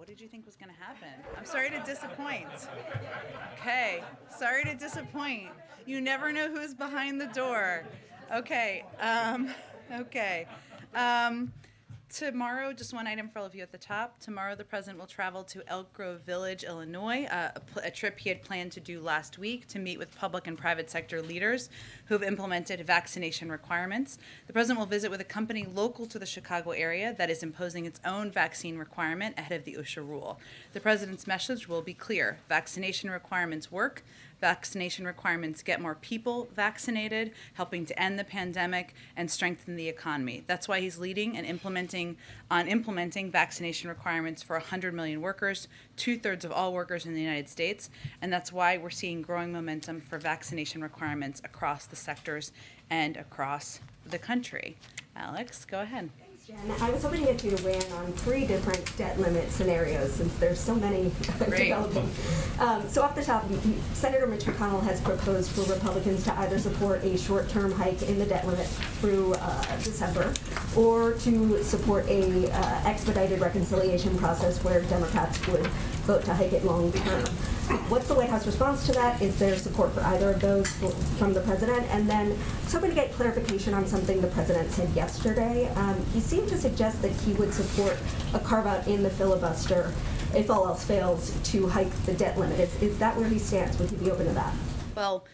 What did you think was going to happen? I'm sorry to disappoint. Okay, sorry to disappoint. You never know who's behind the door. Okay, okay. Um, Tomorrow, just one item for all of you at the top. Tomorrow, the president will travel to Elk Grove Village, Illinois, a trip he had planned to do last week to meet with public and private sector leaders who have implemented vaccination requirements. The president will visit with a company local to the Chicago area that is imposing its own vaccine requirement ahead of the OSHA rule. The president's message will be clear. Vaccination requirements work. Vaccination requirements get more people vaccinated, helping to end the pandemic and strengthen the economy. That's why he's leading and implementing vaccination requirements for 100 million workers, 2/3 of all workers in the United States, and that's why we're seeing growing momentum for vaccination requirements across the sectors and across the country. Alex, go ahead. Jen, I was hoping to get you to weigh in on 3 different debt limit scenarios since there's so many developing. So off the top, Senator Mitch McConnell has proposed for Republicans to either support a short-term hike in the debt limit through December or to support a expedited reconciliation process where Democrats would vote to hike it long-term. What's the White House response to that? Is there support for either of those from the president? And then I was hoping to get clarification on something the president said yesterday. He seemed to suggest that he would support a carve-out in the filibuster if all else fails to hike the debt limit. Is that where he stands? Would he be open to that? Well,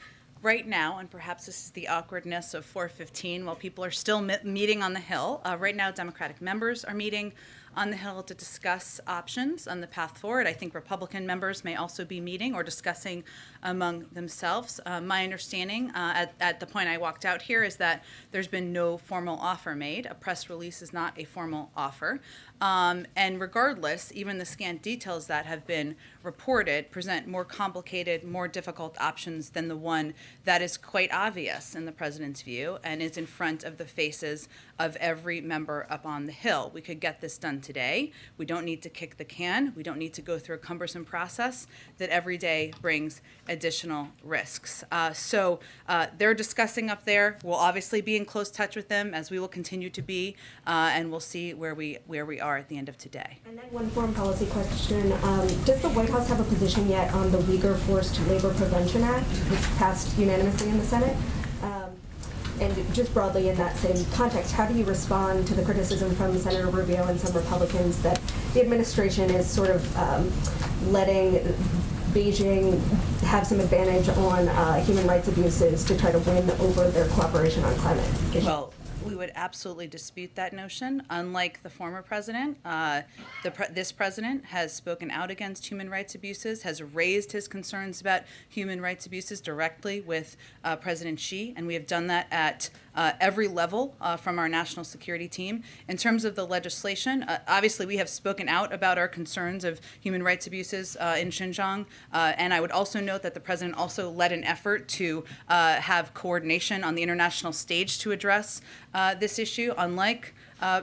right now, and perhaps this is the awkwardness of 4:15 while people are still meeting on the Hill, right now Democratic members are meeting on the Hill to discuss options on the path forward. I think Republican members may also be meeting or discussing among themselves. My understanding at the point I walked out here is that there's been no formal offer made. A press release is not a formal offer. And regardless, even the scant details that have been reported present more complicated, more difficult options than the one that is quite obvious in the president's view and is in front of the faces of every member up on the Hill. We could get this done today. We don't need to kick the can. We don't need to go through a cumbersome process that every day brings additional risks. So they're discussing up there. We'll obviously be in close touch with them, as we will continue to be, and we'll see where we are at the end of today. And then one foreign policy question. Does the White House have a position yet on the Uyghur Forced Labor Prevention Act, which passed unanimously in the Senate? And just broadly in that same context, how do you respond to the criticism from Senator Rubio and some Republicans that the administration is sort of letting Beijing have some advantage on human rights abuses to try to win over their cooperation on climate issues? Well, we would absolutely dispute that notion. Unlike the former president, this president has spoken out against human rights abuses, has raised his concerns about human rights abuses directly with President Xi, and we have done that at every level from our national security team. In terms of the legislation, obviously we have spoken out about our concerns of human rights abuses in Xinjiang, and I would also note that the president also led an effort to have coordination on the international stage to address this issue, unlike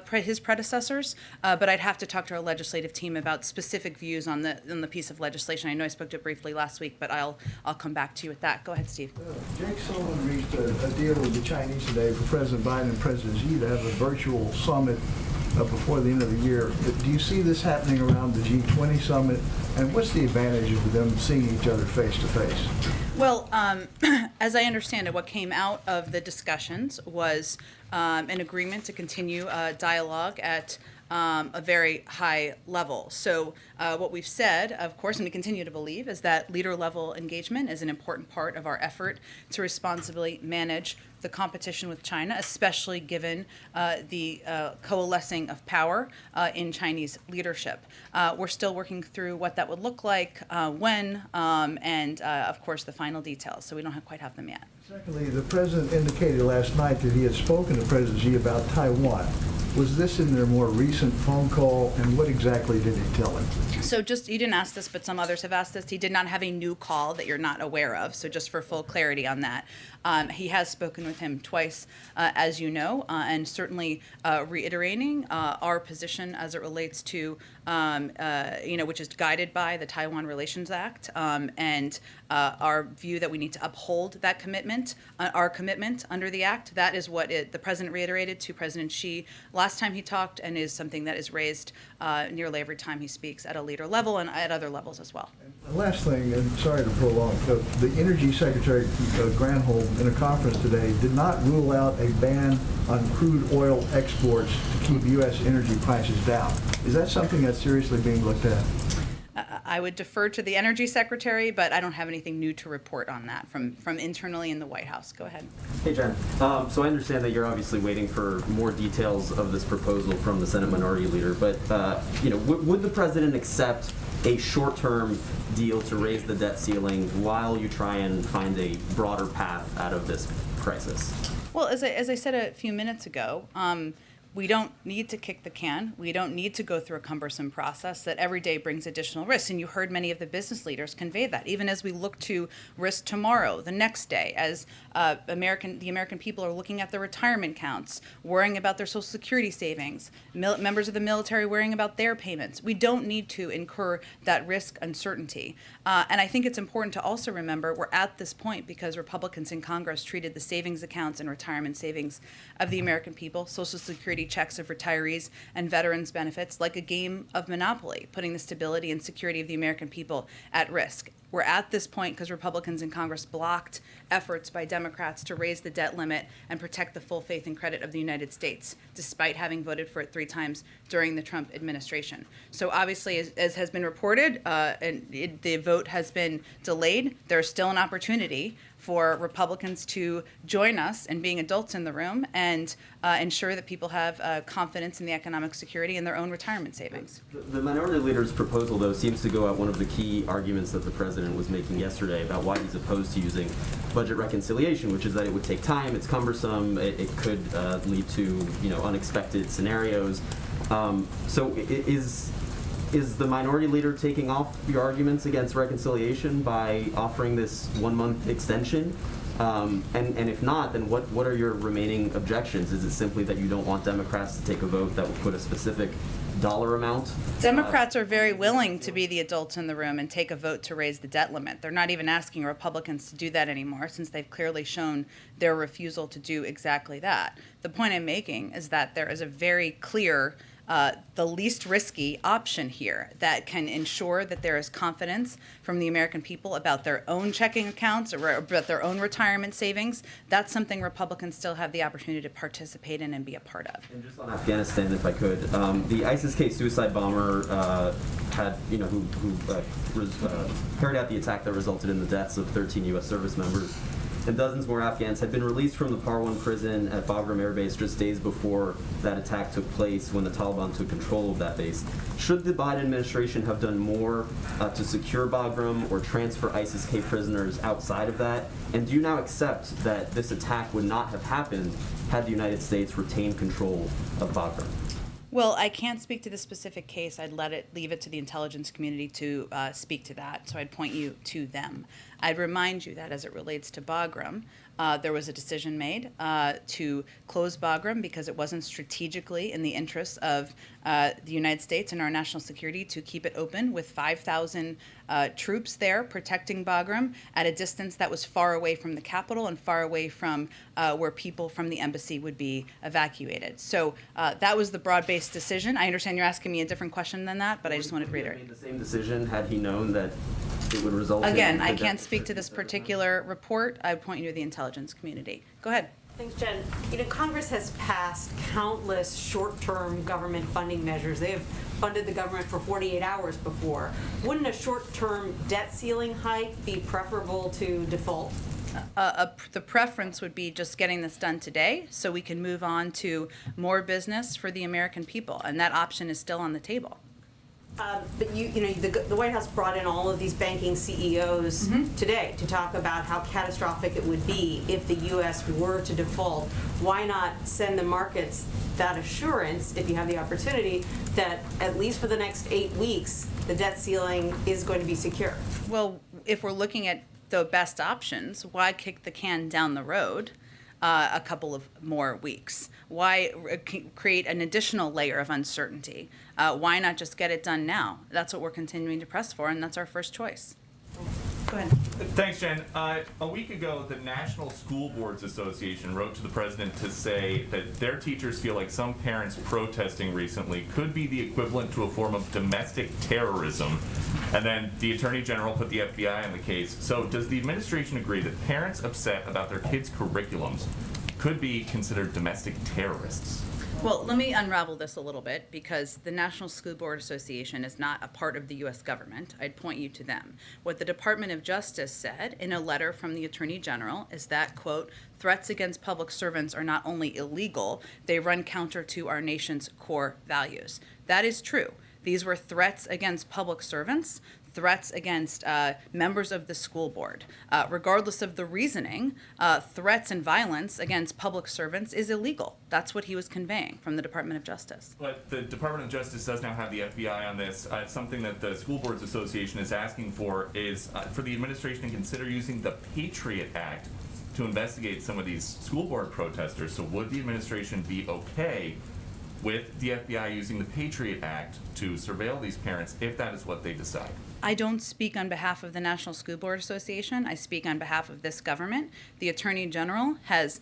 his predecessors, but I'd have to talk to our legislative team about specific views on the piece of legislation. I know I spoke to it briefly last week, but I'll come back to you with that. Go ahead, Steve. Jake Sullivan reached a deal with the Chinese today for President Biden and President Xi to have a virtual summit before the end of the year. Do you see this happening around the G20 summit, and what's the advantage of them seeing each other face to face? Well, as I understand it, what came out of the discussions was an agreement to continue dialogue at a very high level. So what we've said, of course, and we continue to believe, is that leader-level engagement is an important part of our effort to responsibly manage the competition with China, especially given the coalescing of power in Chinese leadership. We're still working through what that would look like, when, and of course the final details, so we don't quite have them yet. Secondly, the president indicated last night that he had spoken to President Xi about Taiwan. Was this in their more recent phone call, and what exactly did he tell him? So just, you didn't ask this, but some others have asked this. He did not have a new call that you're not aware of, so just for full clarity on that. He has spoken with him twice, as you know, and certainly reiterating our position as it relates to, which is guided by the Taiwan Relations Act, and our view that we need to uphold that commitment, our commitment under the act. That is what the president reiterated to President Xi last time he talked, and is something that is raised nearly every time he speaks at a leadership leader level and at other levels as well. The last thing, and sorry to prolong, the Energy Secretary Granholm in a conference today did not rule out a ban on crude oil exports to keep U.S. energy prices down. Is that something that's seriously being looked at? I would defer to the Energy Secretary, but I don't have anything new to report on that from internally in the White House. Go ahead. Hey, Jen. So I understand that you're obviously waiting for more details of this proposal from the Senate Minority Leader, but would the president accept a short-term deal to raise the debt ceiling while you try and find a broader path out of this crisis? Well, as I said a few minutes ago, we don't need to kick the can. We don't need to go through a cumbersome process that every day brings additional risks. And you heard many of the business leaders convey that. Even as we look to risk tomorrow, the next day, as the American people are looking at their retirement counts, worrying about their Social Security savings, members of the military worrying about their payments. We don't need to incur that risk uncertainty. And I think it's important to also remember we're at this point because Republicans in Congress treated the savings accounts and retirement savings of the American people, Social Security checks of retirees and veterans benefits, like a game of Monopoly, putting the stability and security of the American people at risk. We're at this point because Republicans in Congress blocked efforts by Democrats to raise the debt limit and protect the full faith and credit of the United States, despite having voted for it 3 times during the Trump administration. So obviously, as has been reported, the vote has been delayed. There's still an opportunity for Republicans to join us in being adults in the room and ensure that people have confidence in the economic security and their own retirement savings. The Minority Leader's proposal, though, seems to go at one of the key arguments that the president was making yesterday about why he's opposed to using budget reconciliation, which is that it would take time, it's cumbersome, it could lead to unexpected scenarios. So is the Minority Leader taking off your arguments against reconciliation by offering this 1-month extension? And if not, then what are your remaining objections? Is it simply that you don't want Democrats to take a vote that would put a specific dollar amount? Democrats are very willing to be the adults in the room and take a vote to raise the debt limit. They're not even asking Republicans to do that anymore, since they've clearly shown their refusal to do exactly that. The point I'm making is that there is a very clear the least risky option here that can ensure that there is confidence from the American people about their own checking accounts or about their own retirement savings. That's something Republicans still have the opportunity to participate in and be a part of. And just on Afghanistan, if I could, the ISIS-K suicide bomber who carried out the attack that resulted in the deaths of 13 U.S. service members and dozens more Afghans had been released from the Parwan prison at Bagram Air Base just days before that attack took place when the Taliban took control of that base. Should the Biden administration have done more to secure Bagram or transfer ISIS-K prisoners outside of that? And do you now accept that this attack would not have happened had the United States retained control of Bagram? Well, I can't speak to the specific case. I'd leave it to the intelligence community to speak to that, so I'd point you to them. I'd remind you that as it relates to Bagram, there was a decision made to close Bagram because it wasn't strategically in the interests of the United States and our national security to keep it open with 5,000 troops there protecting Bagram at a distance that was far away from the capital and far away from where people from the embassy would be evacuated. So that was the broad-based decision. I understand you're asking me a different question than that, but I just wanted to reiterate. Would he have made the same decision had he known that it would result Again, in... I can't speak to this particular report. I would point you to the intelligence community. Go ahead. Thanks, Jen. Congress has passed countless short-term government funding measures. They have funded the government for 48 hours before. Wouldn't a short-term debt ceiling hike be preferable to default? The preference would be just getting this done today so we can move on to more business for the American people, and that option is still on the table. But the White House brought in all of these banking CEOs today to talk about how catastrophic it would be if the U.S. were to default. Why not send the markets that assurance, if you have the opportunity, that at least for the next 8 weeks, the debt ceiling is going to be secure? Well, if we're looking at the best options, why kick the can down the road a couple of more weeks? Why create an additional layer of uncertainty? Why not just get it done now? That's what we're continuing to press for, and that's our first choice. Go ahead. Thanks, Jen. A week ago, the National School Boards Association wrote to the president to say that their teachers feel like some parents protesting recently could be the equivalent to a form of domestic terrorism. And then the Attorney General put the FBI on the case. So does the administration agree that parents upset about their kids' curriculums could be considered domestic terrorists? Well, let me unravel this a little bit, because the National School Board Association is not a part of the U.S. government. I'd point you to them. What the Department of Justice said in a letter from the Attorney General is that, quote, threats against public servants are not only illegal, they run counter to our nation's core values. That is true. These were threats against public servants, threats against members of the school board. Regardless of the reasoning, threats and violence against public servants is illegal. That's what he was conveying from the Department of Justice. But the Department of Justice does now have the FBI on this. Something that the School Boards Association is asking for is for the administration to consider using the Patriot Act to investigate some of these school board protesters. So would the administration be okay with the FBI using the Patriot Act to surveil these parents if that is what they decide? I don't speak on behalf of the National School Board Association. I speak on behalf of this government. The Attorney General has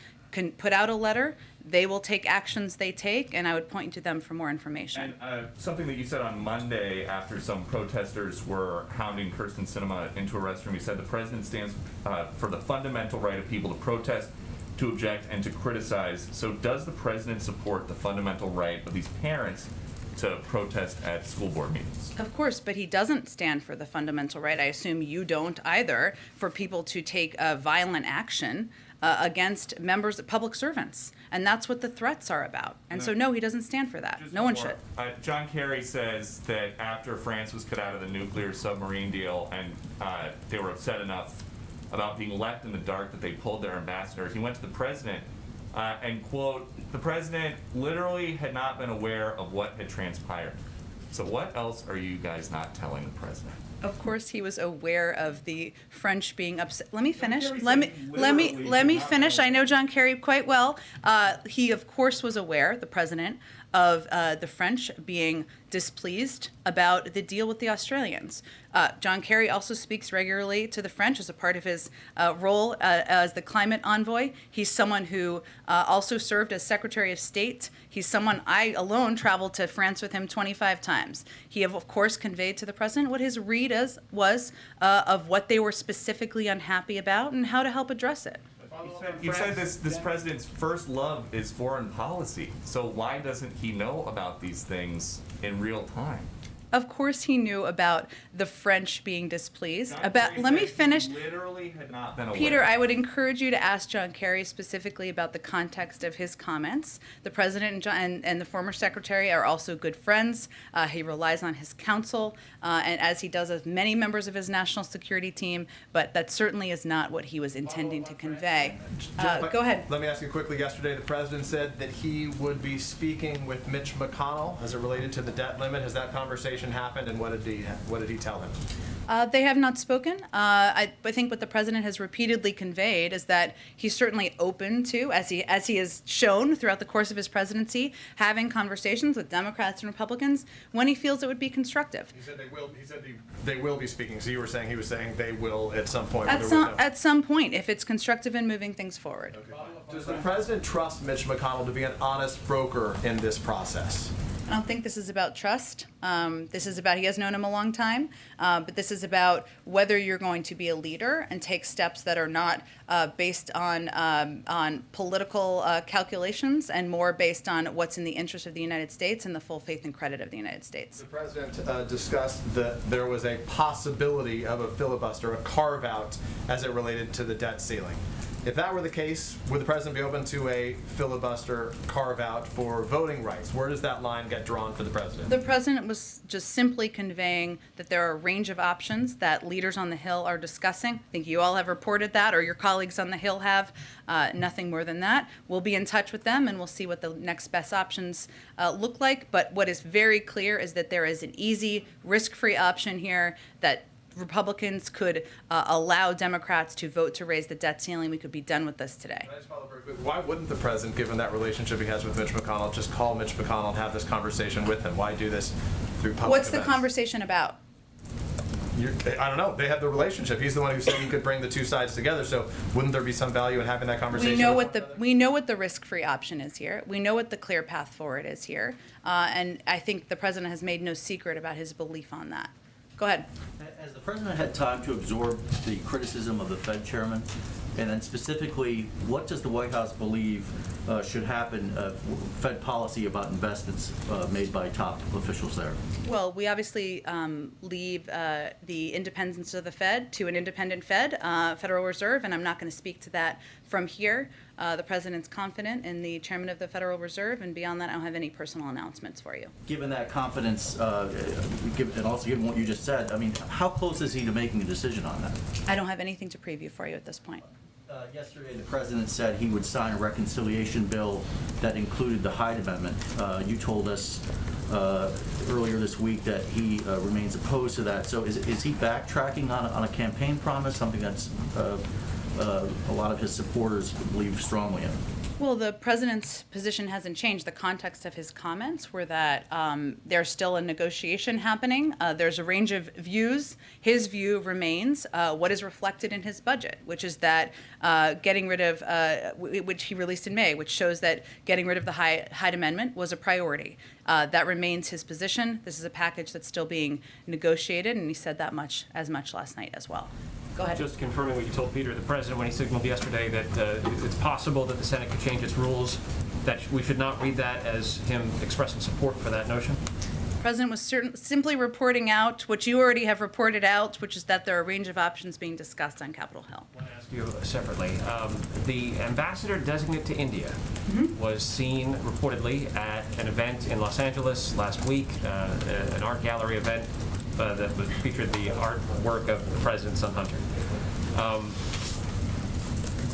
put out a letter. They will take actions they take, and I would point to them for more information. And something that you said on Monday after some protesters were hounding Kirsten Sinema into a restroom, you said the president stands for the fundamental right of people to protest, to object, and to criticize. So does the president support the fundamental right of these parents to protest at school board meetings? Of course, but he doesn't stand for the fundamental right. I assume you don't either, for people to take violent action against members of public servants. And that's what the threats are about. And so no, he doesn't stand for that. No one should. John Kerry says that after France was cut out of the nuclear submarine deal and they were upset enough about being left in the dark that they pulled their ambassador, he went to the president and, quote, the president literally had not been aware of what had transpired. So what else are you guys not telling the president? Of course, he was aware of the French being upset. Let me finish. Let me finish. I know John Kerry quite well. He, of course, was aware, the president, of the French being displeased about the deal with the Australians. John Kerry also speaks regularly to the French as a part of his role as the climate envoy. He's someone who also served as Secretary of State. He's someone I alone traveled to France with him 25 times. He, of course, conveyed to the president what his read was of what they were specifically unhappy about and how to help address it. You said this president's first love is foreign policy. So why doesn't he know about these things in real time? Of course he knew about the French being displeased. Let me finish. He literally had not been aware. Peter, I would encourage you to ask John Kerry specifically about the context of his comments. The president and the former secretary are also good friends. He relies on his counsel, and as he does with many members of his national security team, but that certainly is not what he was intending to convey. Go ahead. Let me ask you quickly. Yesterday, the president said that he would be speaking with Mitch McConnell as it related to the debt limit. Has that conversation happened, and what did he tell him? They have not spoken. I think what the president has repeatedly conveyed is that he's certainly open to, as he has shown throughout the course of his presidency, having conversations with Democrats and Republicans when he feels it would be constructive. He said they will. He said they will be speaking. So he was saying they will at some point. At some point, if it's constructive in moving things forward. Okay. Does the president trust Mitch McConnell to be an honest broker in this process? I don't think this is about trust. This is about, he has known him a long time, but this is about whether you're going to be a leader and take steps that are not based on political calculations and more based on what's in the interest of the United States and the full faith and credit of the United States. The president discussed that there was a possibility of a filibuster, a carve-out, as it related to the debt ceiling. If that were the case, would the president be open to a filibuster carve-out for voting rights? Where does that line get drawn for the president? The president was just simply conveying that there are a range of options that leaders on the Hill are discussing. I think you all have reported that, or your colleagues on the Hill have. Nothing more than that. We'll be in touch with them, and we'll see what the next best options look like. But what is very clear is that there is an easy, risk-free option here that Republicans could allow Democrats to vote to raise the debt ceiling. We could be done with this today. Can I just follow very quick? Why wouldn't the president, given that relationship he has with Mitch McConnell, just call Mitch McConnell and have this conversation with him? Why do this through public What's the events? conversation about? I don't know. They have the relationship. He's the one who said he could bring the two sides together. So wouldn't there be some value in having that conversation? We know what the risk-free option is here. We know what the clear path forward is here, and I think the president has made no secret about his belief on that. Go ahead. Has the president had time to absorb the criticism of the Fed chairman? And then specifically, what does the White House believe should happen, Fed policy about investments made by top officials there? Well, we obviously leave the independence of the Fed to an independent Fed, Federal Reserve, and I'm not going to speak to that from here. The president's confident in the chairman of the Federal Reserve, and beyond that, I don't have any personal announcements for you. Given that confidence, and also given what you just said, I mean, how close is he to making a decision on that? I don't have anything to preview for you at this point. Yesterday, the president said he would sign a reconciliation bill that included the Hyde Amendment. You told us earlier this week that he remains opposed to that. So is he backtracking on a campaign promise, something that's a lot of his supporters believe strongly in? Well, the president's position hasn't changed. The context of his comments were that there's still a negotiation happening. There's a range of views. His view remains what is reflected in his budget, which is that getting rid of, which he released in May, which shows that getting rid of the Hyde Amendment was a priority. That remains his position. This is a package that's still being negotiated, and he said that much last night as well. Go ahead. Just confirming what you told Peter, the president, when he signaled yesterday that it's possible that the Senate could change its rules, that we should not read that as him expressing support for that notion? The president was simply reporting out what you already have reported out, which is that there are a range of options being discussed on Capitol Hill. I want to ask you separately. The ambassador designate to India was seen reportedly at an event in Los Angeles last week, an art gallery event that featured the artwork of the president's son, Hunter.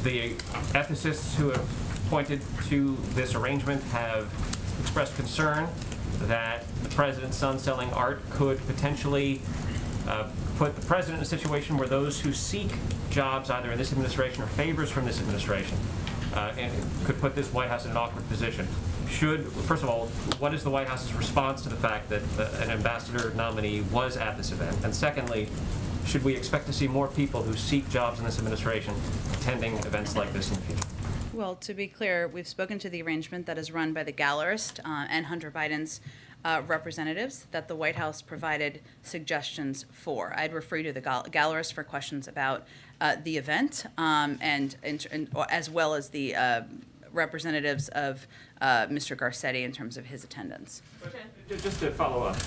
The ethicists who have pointed to this arrangement have expressed concern that the president's son selling art could potentially put the president in a situation where those who seek jobs either in this administration or favors from this administration and could put this White House in an awkward position. First of all, what is the White House's response to the fact that an ambassador nominee was at this event? And secondly, should we expect to see more people who seek jobs in this administration attending events like this in the future? Well, to be clear, we've spoken to the arrangement that is run by the gallerist and Hunter Biden's representatives that the White House provided suggestions for. I'd refer you to the gallerist for questions about the event and as well as the representatives of Mr. Garcetti in terms of his attendance. Just to follow up,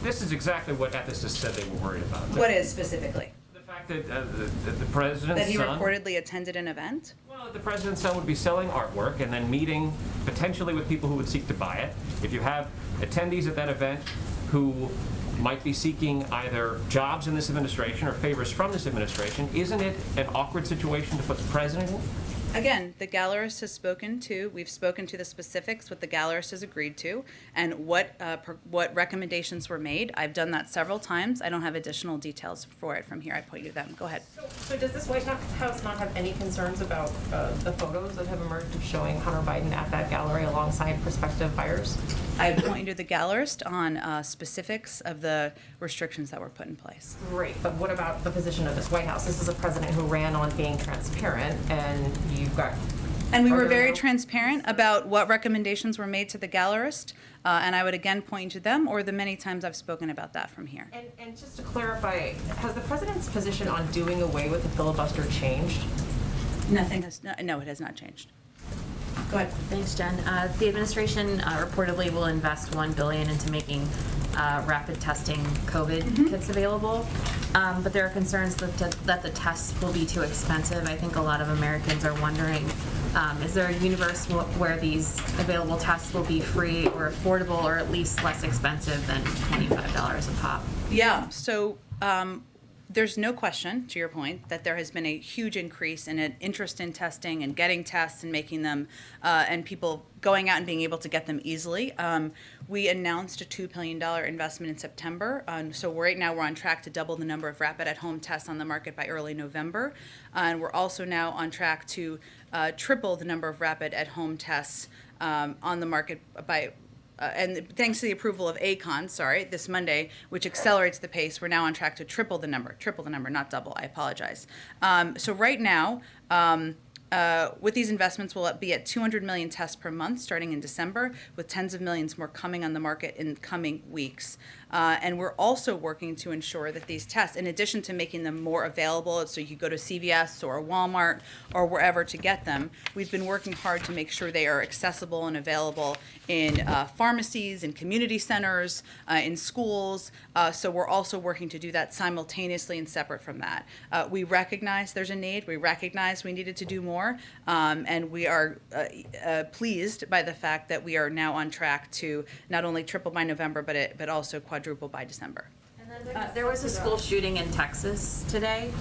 this is exactly what ethicists said they were worried about. What is specifically? The fact that the president's That he son... reportedly attended an event? Well, the president's son would be selling artwork and then meeting potentially with people who would seek to buy it. If you have attendees at that event who might be seeking either jobs in this administration or favors from this administration, isn't it an awkward situation to put the president in? Again, the gallerist has we've spoken to the specifics, what the gallerist has agreed to, and what recommendations were made. I've done that several times. I don't have additional details for it from here. I point you to them. Go ahead. So does this White House not have any concerns about the photos that have emerged of showing Hunter Biden at that gallery alongside prospective buyers? I point you to the gallerist on specifics of the restrictions that were put in place. Great, but what about the position of this White House? This is a president who ran on being transparent, and you've got... And we were very transparent about what recommendations were made to the gallerist, and I would again point to them or the many times I've spoken about that from here. And just to clarify, has the president's position on doing away with the filibuster changed? Nothing has, no, it has not changed. Go ahead. Thanks, Jen. The administration reportedly will invest $1 billion into making rapid testing COVID kits available, but there are concerns that the tests will be too expensive. I think a lot of Americans are wondering, is there a universe where these available tests will be free or affordable or at least less expensive than $25 a pop? Yeah, so there's no question, to your point, that there has been a huge increase in an interest in testing and getting tests and making them, and people going out and being able to get them easily. We announced a $2 billion investment in September, so right now we're on track to double the number of rapid at-home tests on the market by early November, and we're also now on track to triple the number of rapid at-home tests on the market by and thanks to the approval of ACON, this Monday, which accelerates the pace, we're now on track to triple the number, not double, I apologize. So right now, with these investments, we'll be at 200 million tests per month starting in December, with tens of millions more coming on the market in coming weeks. And we're also working to ensure that these tests, in addition to making them more available, so you could go to CVS or Walmart or wherever to get them, we've been working hard to make sure they are accessible and available in pharmacies, in community centers, in schools. So we're also working to do that simultaneously and separate from that. We recognize there's a need. We recognize we needed to do more. And we are pleased by the fact that we are now on track to not only triple by November, but also quadruple by December. There was a school shooting in Texas today.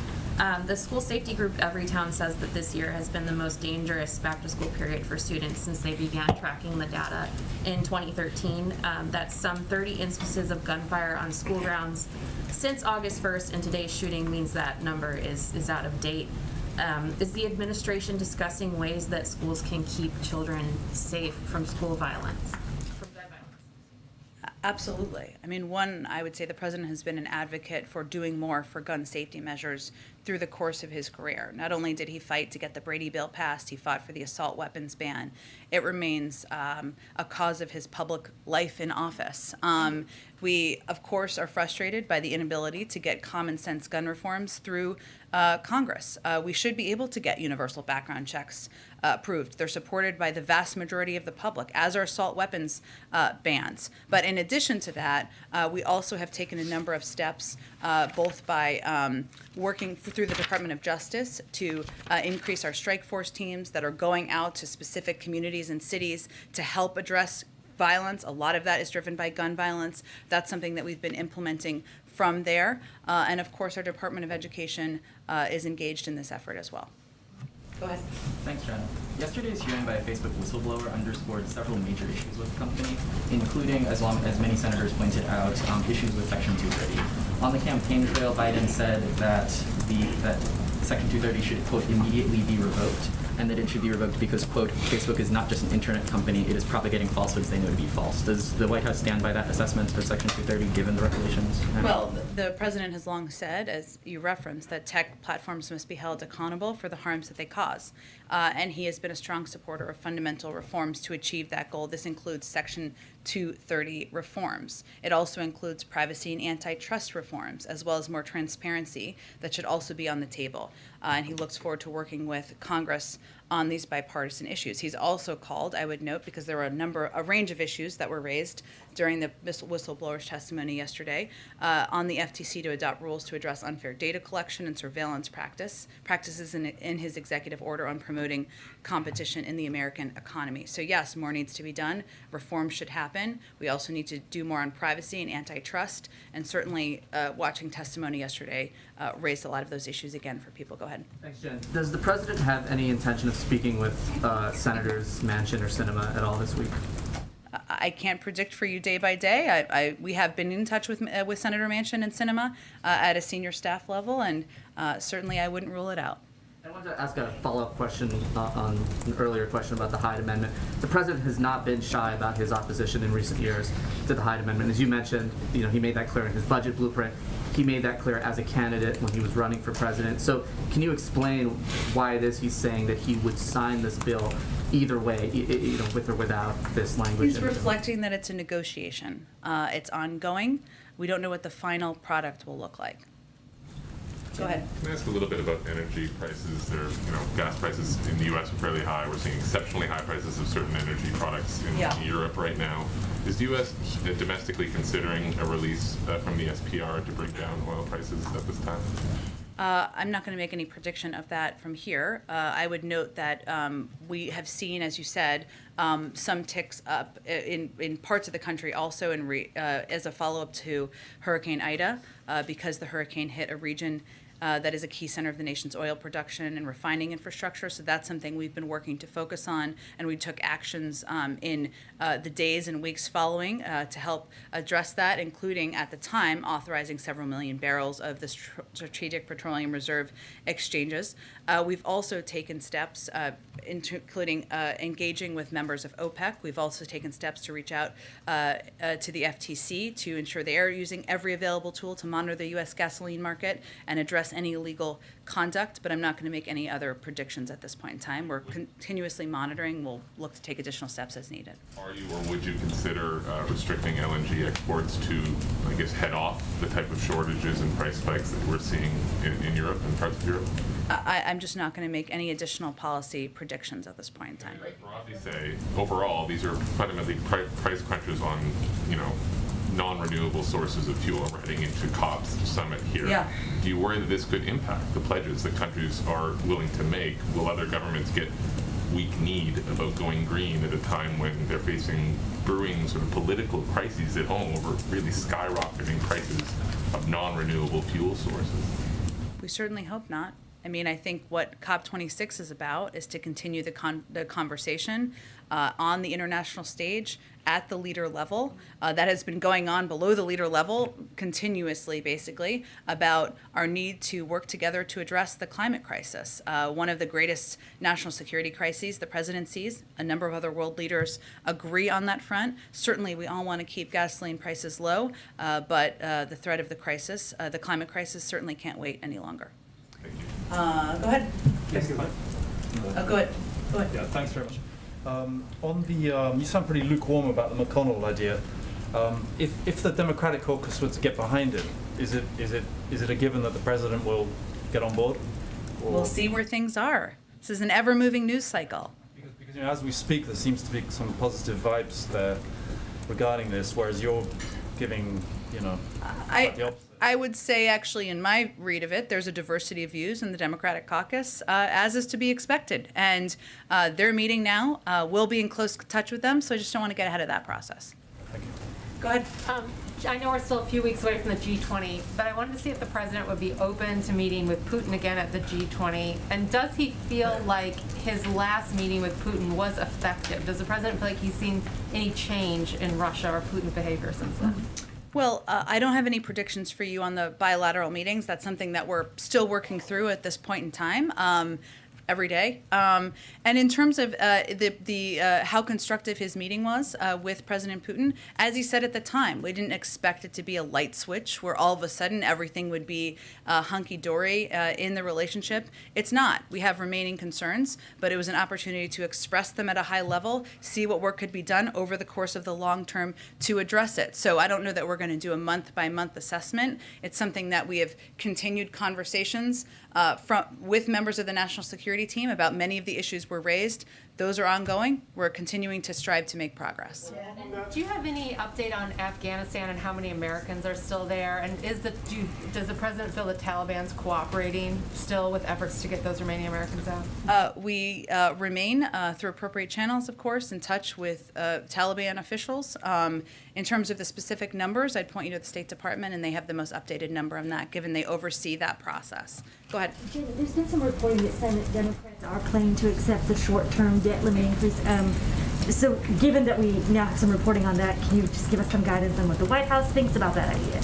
The school safety group Everytown says that this year has been the most dangerous back-to-school period for students since they began tracking the data in 2013. That's some 30 instances of gunfire on school grounds since August 1st, and today's shooting means that number is out of date. Is the administration discussing ways that schools can keep children safe from school violence? Absolutely. I mean, I would say the president has been an advocate for doing more for gun safety measures through the course of his career. Not only did he fight to get the Brady bill passed, he fought for the assault weapons ban. It remains a cause of his public life in office. We, of course, are frustrated by the inability to get common sense gun reforms through Congress. We should be able to get universal background checks approved. They're supported by the vast majority of the public, as are assault weapons bans. But in addition to that, we also have taken a number of steps, both by working through the Department of Justice to increase our strike force teams that are going out to specific communities and cities to help address violence. A lot of that is driven by gun violence. That's something that we've been implementing from there. And of course, our Department of Education is engaged in this effort as well. Go ahead. Thanks, Jen. Yesterday's hearing by a Facebook whistleblower underscored several major issues with the company, including, as many senators pointed out, issues with Section 230. On the campaign trail, Biden said that Section 230 should, quote, immediately be revoked, and that it should be revoked because, quote, Facebook is not just an internet company, it is propagating falsehoods they know to be false. Does the White House stand by that assessment of Section 230 given the revelations? Well, the president has long said, as you referenced, that tech platforms must be held accountable for the harms that they cause. And he has been a strong supporter of fundamental reforms to achieve that goal. This includes Section 230 reforms. It also includes privacy and antitrust reforms, as well as more transparency that should also be on the table. And he looks forward to working with Congress on these bipartisan issues. He's also called, I would note, because there were a range of issues that were raised during the whistleblower's testimony yesterday, on the FTC to adopt rules to address unfair data collection and surveillance practices in his executive order on promoting competition in the American economy. So yes, more needs to be done. Reform should happen. We also need to do more on privacy and antitrust, and certainly watching testimony yesterday raised a lot of those issues again for people. Go ahead. Thanks, Jen. Does the president have any intention of speaking with Senators Manchin or Sinema at all this week? I can't predict for you day by day. We have been in touch with Senator Manchin and Sinema at a senior staff level, and certainly I wouldn't rule it out. I wanted to ask a follow-up question on an earlier question about the Hyde Amendment. The president has not been shy about his opposition in recent years to the Hyde Amendment. As you mentioned, he made that clear in his budget blueprint. He made that clear as a candidate when he was running for president. So can you explain why it is he's saying that he would sign this bill either way, with or without this language? He's reflecting that it's a negotiation. It's ongoing. We don't know what the final product will look like. Go ahead. Can I ask a little bit about energy prices? Gas prices in the U.S. are fairly high. We're seeing exceptionally high prices of certain energy products in Europe right now. Is the U.S. domestically considering a release from the SPR to bring down oil prices at this time? I'm not going to make any prediction of that from here. I would note that we have seen, as you said, some ticks up in parts of the country also as a follow-up to Hurricane Ida, because the hurricane hit a region that is a key center of the nation's oil production and refining infrastructure. So that's something we've been working to focus on, and we took actions in the days and weeks following to help address that, including at the time authorizing several million barrels of the Strategic Petroleum Reserve exchanges. We've also taken steps, including engaging with members of OPEC. We've also taken steps to reach out to the FTC to ensure they are using every available tool to monitor the U.S. gasoline market and address any illegal conduct, but I'm not going to make any other predictions at this point in time. We're continuously monitoring. We'll look to take additional steps as needed. Are you or would you consider restricting LNG exports to, I guess, head off the type of shortages and price spikes that we're seeing in Europe and parts of Europe? I'm just not going to make any additional policy predictions at this point in time. Broadly say, overall, these are fundamentally price crunches on, non-renewable sources of fuel. We're heading into COP's summit here. Yeah. Do you worry that this could impact the pledges that countries are willing to make? Will other governments get weak-kneed about going green at a time when they're facing brewing sort of political crises at home over really skyrocketing prices of non-renewable fuel sources? We certainly hope not. I mean, I think what COP26 is about is to continue the conversation on the international stage at the leader level that has been going on below the leader level continuously, basically, about our need to work together to address the climate crisis. One of the greatest national security crises the president sees. A number of other world leaders agree on that front. Certainly, we all want to keep gasoline prices low, but the threat of the crisis, the climate crisis, certainly can't wait any longer. Go ahead. Yes, go ahead. Go ahead. Yeah, thanks very much. On the, you sound pretty lukewarm about the McConnell idea. If the Democratic caucus were to get behind it, is it a given that the president will get on board? Or? We'll see where things are. This is an ever-moving news cycle. Because as we speak, there seems to be some positive vibes there regarding this, whereas you're giving, the opposite. I would say, actually, in my read of it, there's a diversity of views in the Democratic caucus, as is to be expected. And they're meeting now. We'll be in close touch with them, so I just don't want to get ahead of that process. Thank you. Go ahead. I know we're still a few weeks away from the G20, but I wanted to see if the president would be open to meeting with Putin again at the G20. And does he feel like his last meeting with Putin was effective? Does the president feel like he's seen any change in Russia or Putin's behavior since then? Well, I don't have any predictions for you on the bilateral meetings. That's something that we're still working through at this point in time. Every day. And in terms of how constructive his meeting was with President Putin, as he said at the time, we didn't expect it to be a light switch where all of a sudden everything would be hunky-dory in the relationship. It's not. We have remaining concerns, but it was an opportunity to express them at a high level, see what work could be done over the course of the long term to address it. So I don't know that we're going to do a month-by-month assessment. It's something that we have continued conversations with members of the national security team about many of the issues were raised. Those are ongoing. We're continuing to strive to make progress. Do you have any update on Afghanistan and how many Americans are still there? And does the president feel the Taliban's cooperating still with efforts to get those remaining Americans out? We remain, through appropriate channels, of course, in touch with Taliban officials. In terms of the specific numbers, I'd point you to the State Department, and they have the most updated number on that, given they oversee that process. Go ahead. Jen, there's been some reporting that Senate Democrats are planning to accept the short-term debt limit increase. So given that we now have some reporting on that, can you just give us some guidance on what the White House thinks about that idea?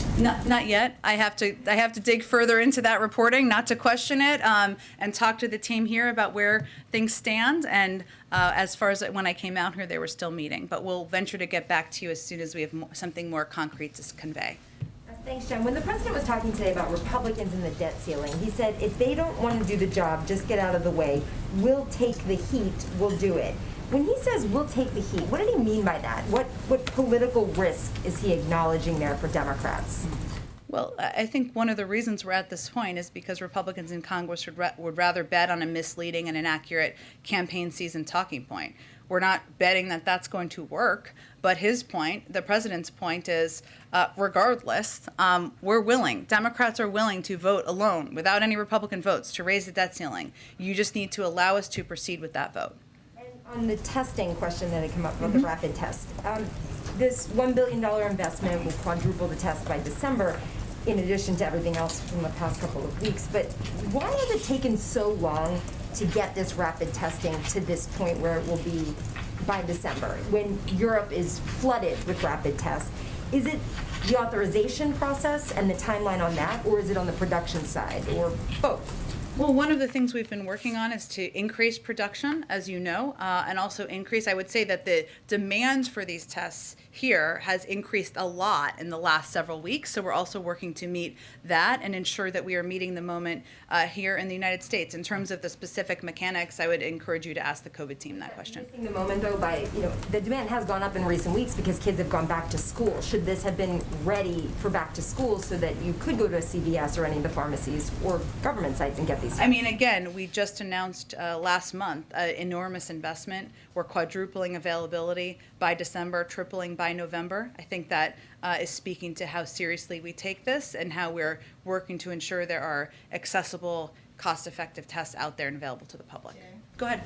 Not yet. I have to dig further into that reporting, not to question it, and talk to the team here about where things stand. And as far as when I came out here, they were still meeting. But we'll venture to get back to you as soon as we have something more concrete to convey. Thanks, Jen. When the president was talking today about Republicans and the debt ceiling, he said, if they don't want to do the job, just get out of the way. We'll take the heat. We'll do it. When he says we'll take the heat, what did he mean by that? What political risk is he acknowledging there for Democrats? Well, I think one of the reasons we're at this point is because Republicans in Congress would rather bet on a misleading and inaccurate campaign season talking point. We're not betting that that's going to work, but his point, the president's point, is regardless, we're willing. Democrats are willing to vote alone, without any Republican votes, to raise the debt ceiling. You just need to allow us to proceed with that vote. And on the testing question that had come up about the rapid test, this $1 billion investment will quadruple the test by December. in addition to everything else from the past couple of weeks. But why has it taken so long to get this rapid testing to this point where it will be by December, when Europe is flooded with rapid tests? Is it the authorization process and the timeline on that, or is it on the production side, or both? Well, one of the things we've been working on is to increase production, as you know, and also increase, I would say that the demand for these tests here has increased a lot in the last several weeks. So we're also working to meet that and ensure that we are meeting the moment here in the United States. In terms of the specific mechanics, I would encourage you to ask the COVID team that question. Missing the moment though by, the demand has gone up in recent weeks because kids have gone back to school. Should this have been ready for back to school so that you could go to a CVS or any of the pharmacies or government sites and get these tests? I mean, again, we just announced last month enormous investment. We're quadrupling availability by December, tripling by November. I think that is speaking to how seriously we take this and how we're working to ensure there are accessible, cost-effective tests out there and available to the public. Go ahead.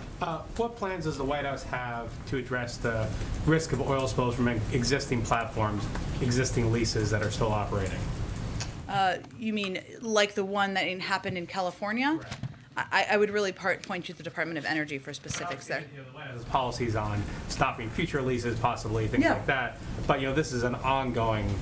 What plans does the White House have to address the risk of oil spills from existing platforms, existing leases that are still operating? You mean like the one that happened in California? I would really point you to the Department of Energy for specifics there. The White House has policies on stopping future leases, possibly things like that. But this is an ongoing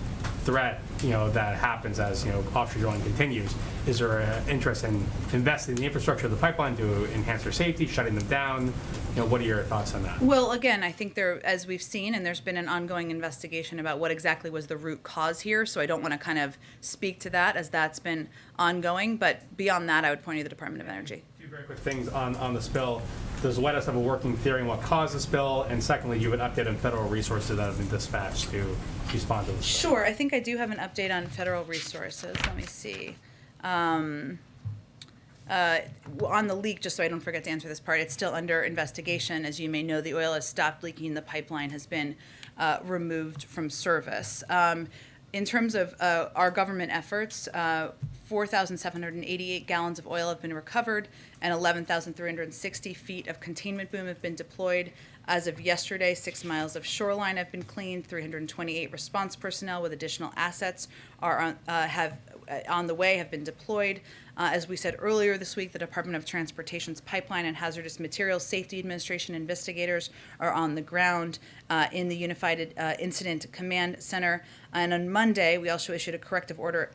threat, that happens as offshore drilling continues. Is there an interest in investing in the infrastructure of the pipeline to enhance their safety, shutting them down? What are your thoughts on that? Well, again, I think as we've seen, and there's been an ongoing investigation about what exactly was the root cause here. So I don't want to kind of speak to that as that's been ongoing. But beyond that, I would point you to the Department of Energy. Two very quick things on the spill. Does the White House have a working theory on what caused the spill? And secondly, do you have an update on federal resources that have been dispatched to respond to the spill? Sure. I think I do have an update on federal resources. Let me see. On the leak, just so I don't forget to answer this part, it's still under investigation. As you may know, the oil has stopped leaking. The pipeline has been removed from service. In terms of our government efforts, 4,788 gallons of oil have been recovered and 11,360 feet of containment boom have been deployed. As of yesterday, 6 miles of shoreline have been cleaned. 328 response personnel with additional assets are on the way, have been deployed. As we said earlier this week, the Department of Transportation's Pipeline and Hazardous Materials Safety Administration investigators are on the ground in the Unified Incident Command Center. And on Monday, we also issued a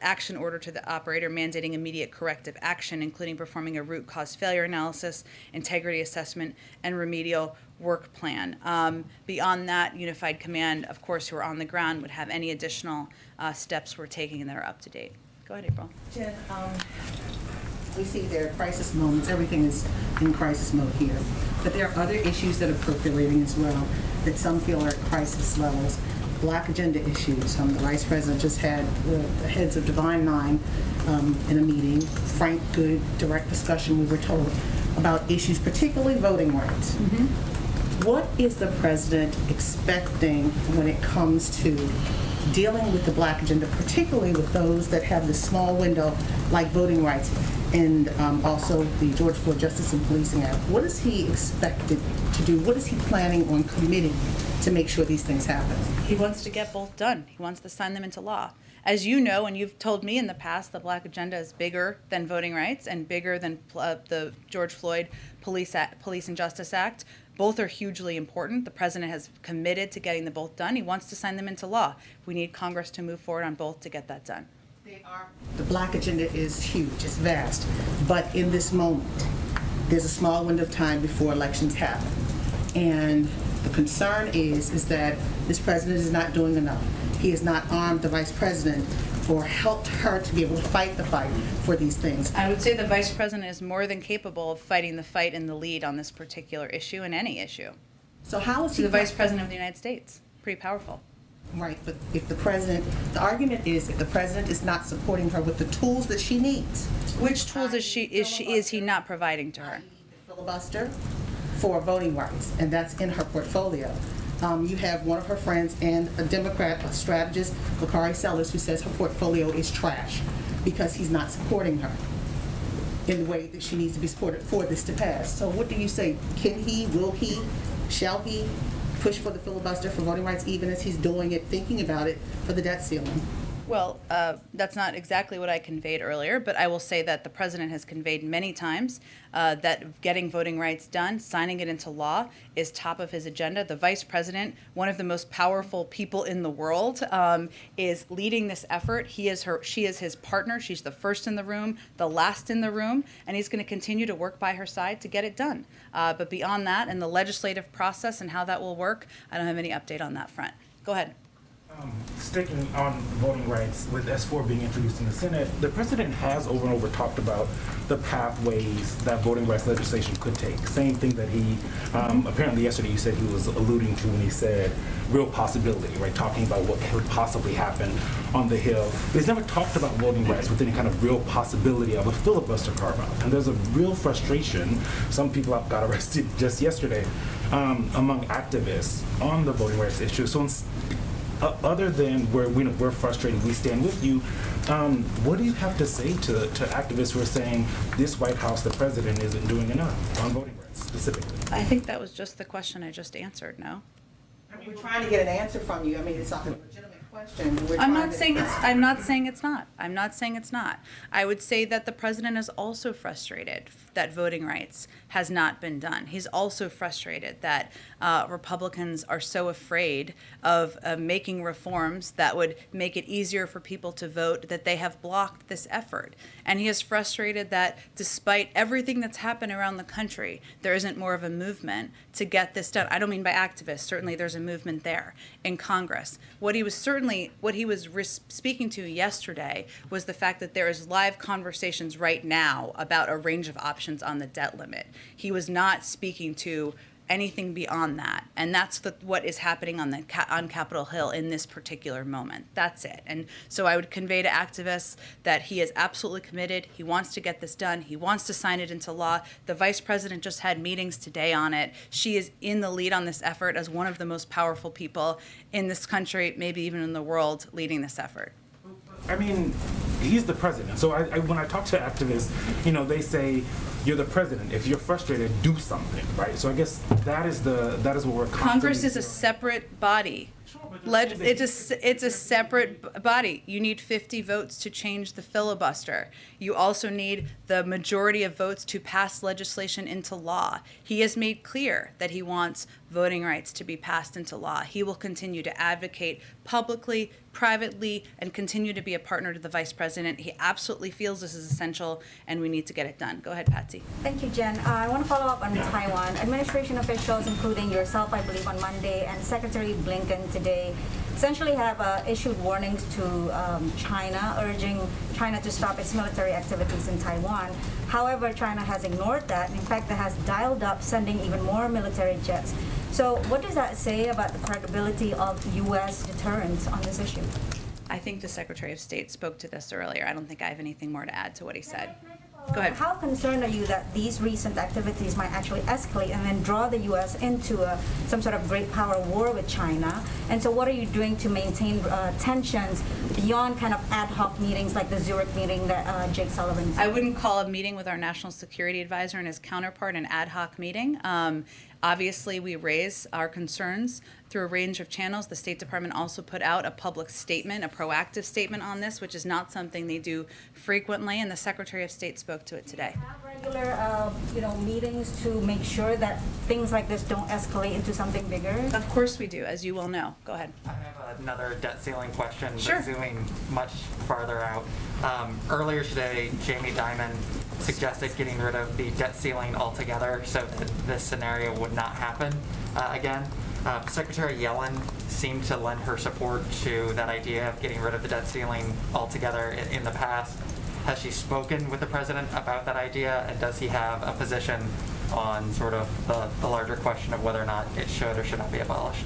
action order to the operator mandating immediate corrective action, including performing a root cause failure analysis, integrity assessment, and remedial work plan. Beyond that, Unified Command, of course, who are on the ground, would have any additional steps we're taking that are up to date. Go ahead, April. Jen, we see there are crisis moments. Everything is in crisis mode here. But there are other issues that are percolating as well that some feel are at crisis levels. Black agenda issues. The Vice President just had the heads of Divine Nine in a meeting. Frank, good, direct discussion, we were told, about issues, particularly voting rights. What is the President expecting when it comes to dealing with the Black agenda, particularly with those that have the small window like voting rights and also the George Floyd Justice and Policing Act? What is he expected to do? What is he planning on committing to make sure these things happen? He wants to get both done. He wants to sign them into law. As you know, and you've told me in the past, the Black agenda is bigger than voting rights and bigger than the George Floyd Police and Justice Act. Both are hugely important. The President has committed to getting them both done. He wants to sign them into law. We need Congress to move forward on both to get that done. The Black agenda is huge, it's vast, but in this moment, there's a small window of time before elections happen. And the concern is that this President is not doing enough. He has not armed the Vice President or helped her to be able to fight the fight for these things. I would say the Vice President is more than capable of fighting the fight in the lead on this particular issue and any issue. So how is he the Vice President of the United States? Pretty powerful. Right, but if the President, the argument is if the President is not supporting her with the tools that she needs. Which tools is he not providing to her? The filibuster for voting rights, and that's in her portfolio. You have one of her friends and a Democrat, a strategist, Bakari Sellers, who says her portfolio is trash because he's not supporting her in the way that she needs to be supported for this to pass. So what do you say? Can he, will he, shall he push for the filibuster for voting rights even as he's doing it, thinking about it for the debt ceiling? Well, that's not exactly what I conveyed earlier, but I will say that the president has conveyed many times that getting voting rights done, signing it into law, is top of his agenda. The vice president, one of the most powerful people in the world, is leading this effort. She is his partner. She's the first in the room, the last in the room, and he's going to continue to work by her side to get it done. But beyond that, and the legislative process and how that will work, I don't have any update on that front. Go ahead. Sticking on voting rights, with S4 being introduced in the Senate, the president has over and over talked about the pathways that voting rights legislation could take. Same thing that he, apparently yesterday you said he was alluding to when he said real possibility, right? Talking about what could possibly happen on the Hill. He's never talked about voting rights with any kind of real possibility of a filibuster carve-out. And there's a real frustration. Some people got arrested just yesterday among activists on the voting rights issue. So other than we're frustrated, we stand with you, what do you have to say to activists who are saying this White House, the president, isn't doing enough on voting rights specifically? I think that was just the question I just answered, no? We're trying to get an answer from you. I mean, it's not a legitimate question. I'm not saying it's not. I'm not saying it's not. I would say that the president is also frustrated that voting rights has not been done. He's also frustrated that Republicans are so afraid of making reforms that would make it easier for people to vote, that they have blocked this effort. And he is frustrated that despite everything that's happened around the country, there isn't more of a movement to get this done. I don't mean by activists. Certainly there's a movement there in Congress. What he was speaking to yesterday was the fact that there is live conversations right now about a range of options on the debt limit. He was not speaking to anything beyond that, and that's what is happening on Capitol Hill in this particular moment. That's it. And so I would convey to activists that he is absolutely committed. He wants to get this done. He wants to sign it into law. The vice president just had meetings today on it. She is in the lead on this effort as one of the most powerful people in this country, maybe even in the world, leading this effort. I mean, he's the president. So when I talk to activists, they say, you're the president. If you're frustrated, do something, right? So I guess that is what we're constantly. Congress is a separate body. It's a separate body. You need 50 votes to change the filibuster. You also need the majority of votes to pass legislation into law. He has made clear that he wants voting rights to be passed into law. He will continue to advocate publicly, privately, and continue to be a partner to the vice president. He absolutely feels this is essential, and we need to get it done. Go ahead, Patsy. Thank you, Jen. I want to follow up on Taiwan. Administration officials, including yourself, I believe, on Monday, and Secretary Blinken today, essentially have issued warnings to China, urging China to stop its military activities in Taiwan. However, China has ignored that. In fact, it has dialed up sending even more military jets. So what does that say about the credibility of U.S. deterrence on this issue? I think the Secretary of State spoke to this earlier. I don't think I have anything more to add to what he said. Go ahead. How concerned are you that these recent activities might actually escalate and then draw the U.S. into some sort of great power war with China? And so what are you doing to maintain tensions beyond kind of ad hoc meetings like the Zurich meeting that Jake Sullivan said? I wouldn't call a meeting with our National Security Advisor and his counterpart an ad hoc meeting. Obviously, we raise our concerns through a range of channels. The State Department also put out a public statement, a proactive statement on this, which is not something they do frequently, and the Secretary of State spoke to it today. Do you have regular, meetings to make sure that things like this don't escalate into something bigger? Of course we do, as you well know. Go ahead. I have another debt ceiling question, Sure. but zooming much farther out. Earlier today, Jamie Dimon suggested getting rid of the debt ceiling altogether so that this scenario would not happen again. Secretary Yellen seemed to lend her support to that idea of getting rid of the debt ceiling altogether in the past. Has she spoken with the president about that idea, and does he have a position on sort of the larger question of whether or not it should or should not be abolished?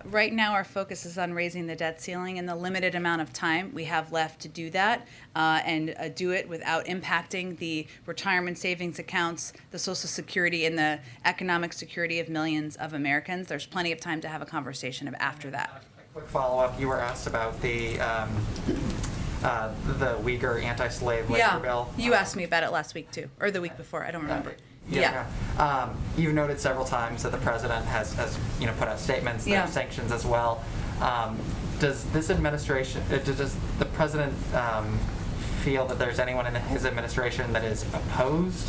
Right now, our focus is on raising the debt ceiling and the limited amount of time we have left to do that and do it without impacting the retirement savings accounts, the Social Security, and the economic security of millions of Americans. There's plenty of time to have a conversation after that. A quick follow-up. You were asked about the Uyghur anti-slave labor bill. You asked me about it last week, too, or the week before. I don't remember. Yeah. You've noted several times that the president has put out statements, there are sanctions as well. Does this administration, does the president feel that there's anyone in his administration that is opposed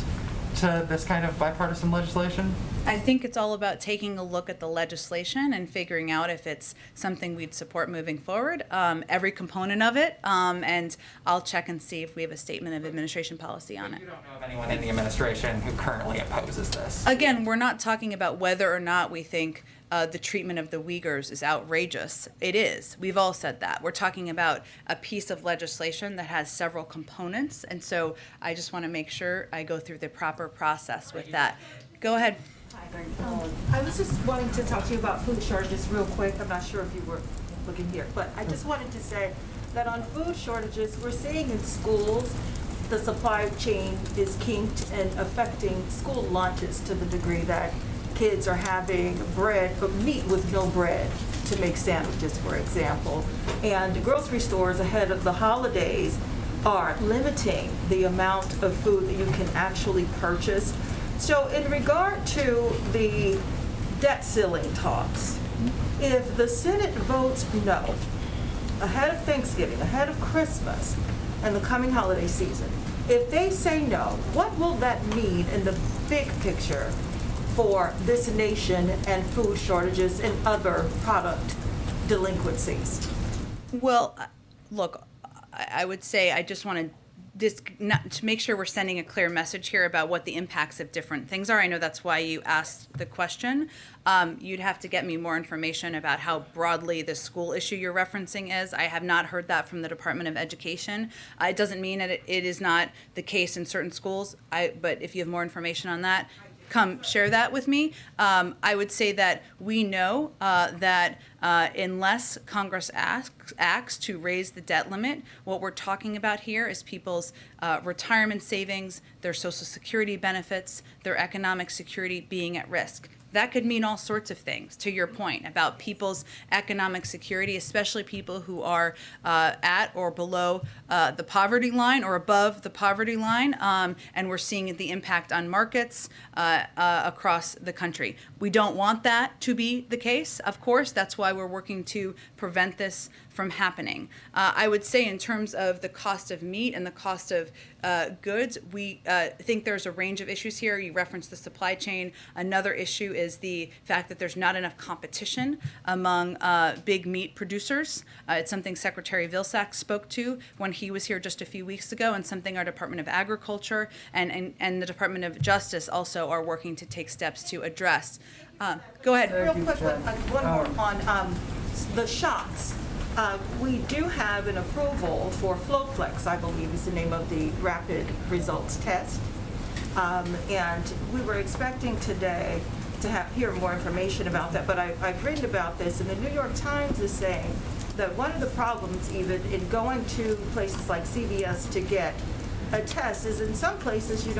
to this kind of bipartisan legislation? I think it's all about taking a look at the legislation and figuring out if it's something we'd support moving forward, every component of it, and I'll check and see if we have a statement of administration policy on it. You don't know of anyone in the administration who currently opposes this? Again, we're not talking about whether or not we think the treatment of the Uyghurs is outrageous. It is. We've all said that. We're talking about a piece of legislation that has several components, and so I just want to make sure I go through the proper process with that. Go ahead. I was just wanting to talk to you about food shortages real quick. I'm not sure if you were looking here, but I just wanted to say that on food shortages, we're seeing in schools the supply chain is kinked and affecting school lunches to the degree that kids are having bread, but meat with no bread to make sandwiches, for example. And grocery stores ahead of the holidays are limiting the amount of food that you can actually purchase. So in regard to the debt ceiling talks, if the Senate votes no, ahead of Thanksgiving, ahead of Christmas, and the coming holiday season, if they say no, what will that mean in the big picture for this nation and food shortages and other product delinquencies? Well, look, I would say I just want to make sure we're sending a clear message here about what the impacts of different things are. I know that's why you asked the question. You'd have to get me more information about how broadly the school issue you're referencing is. I have not heard that from the Department of Education. It doesn't mean that it is not the case in certain schools, but if you have more information on that, come share that with me. I would say that we know that unless Congress acts to raise the debt limit, what we're talking about here is people's retirement savings, their Social Security benefits, their economic security being at risk. That could mean all sorts of things, to your point, about people's economic security, especially people who are at or below the poverty line or above the poverty line, and we're seeing the impact on markets across the country. We don't want that to be the case, of course. That's why we're working to prevent this from happening. I would say in terms of the cost of meat and the cost of goods, we think there's a range of issues here. You referenced the supply chain. Another issue is the fact that there's not enough competition among big meat producers. It's something Secretary Vilsack spoke to when he was here just a few weeks ago, and something our Department of Agriculture and the Department of Justice also are working to take steps to address. Go ahead. Real quick, one more on the shots. We do have an approval for Flowflex, I believe is the name of the rapid results test. And we were expecting today to hear more information about that, but I've written about this, and the New York Times is saying that one of the problems even in going to places like CVS to get a test is in some places you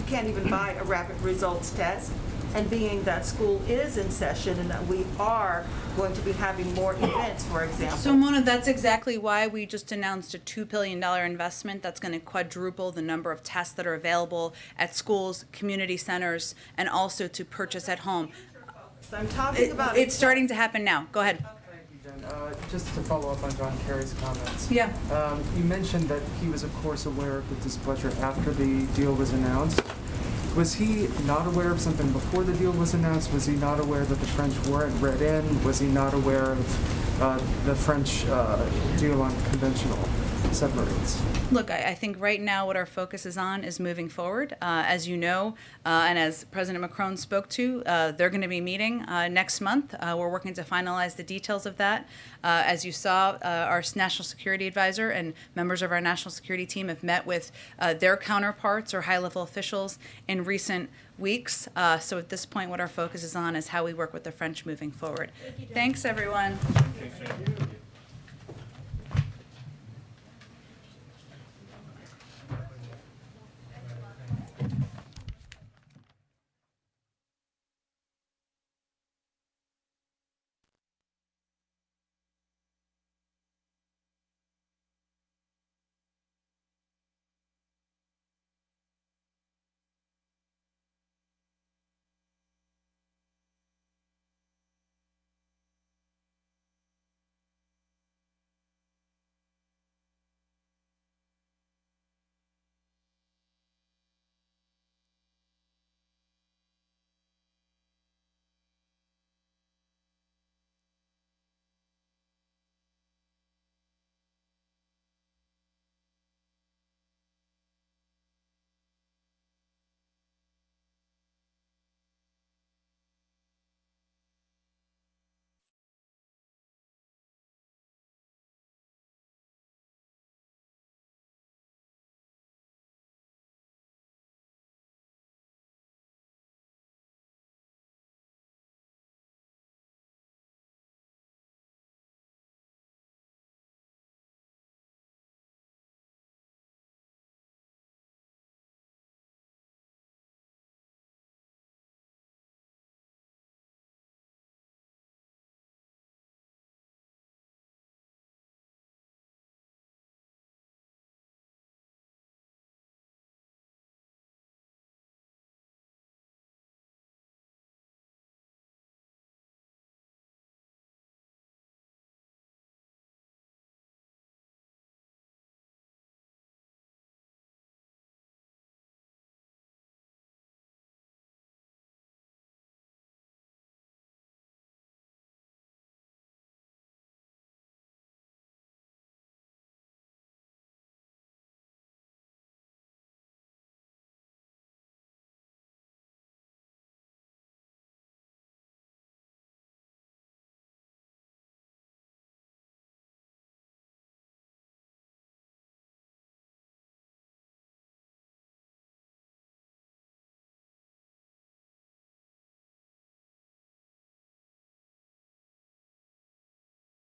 can't even buy a rapid results test. And being that school is in session and that we are going to be having more events, for example. So Mona, that's exactly why we just announced a $2 billion investment that's going to quadruple the number of tests that are available at schools, community centers, and also to purchase at home. So I'm talking about... It's starting to happen now. Go ahead. Just to follow up on John Kerry's comments. Yeah. You mentioned that he was, of course, aware of the displeasure after the deal was announced. Was he not aware of something before the deal was announced? Was he not aware that the French weren't read in? Was he not aware of the French deal on conventional submarines? Look, I think right now what our focus is on is moving forward. As you know, and as President Macron spoke to, they're going to be meeting next month. We're working to finalize the details of that. As you saw, our National Security Advisor and members of our National Security team have met with their counterparts or high-level officials in recent weeks. So at this point, what our focus is on is how we work with the French moving forward. Thanks, everyone. Thanks,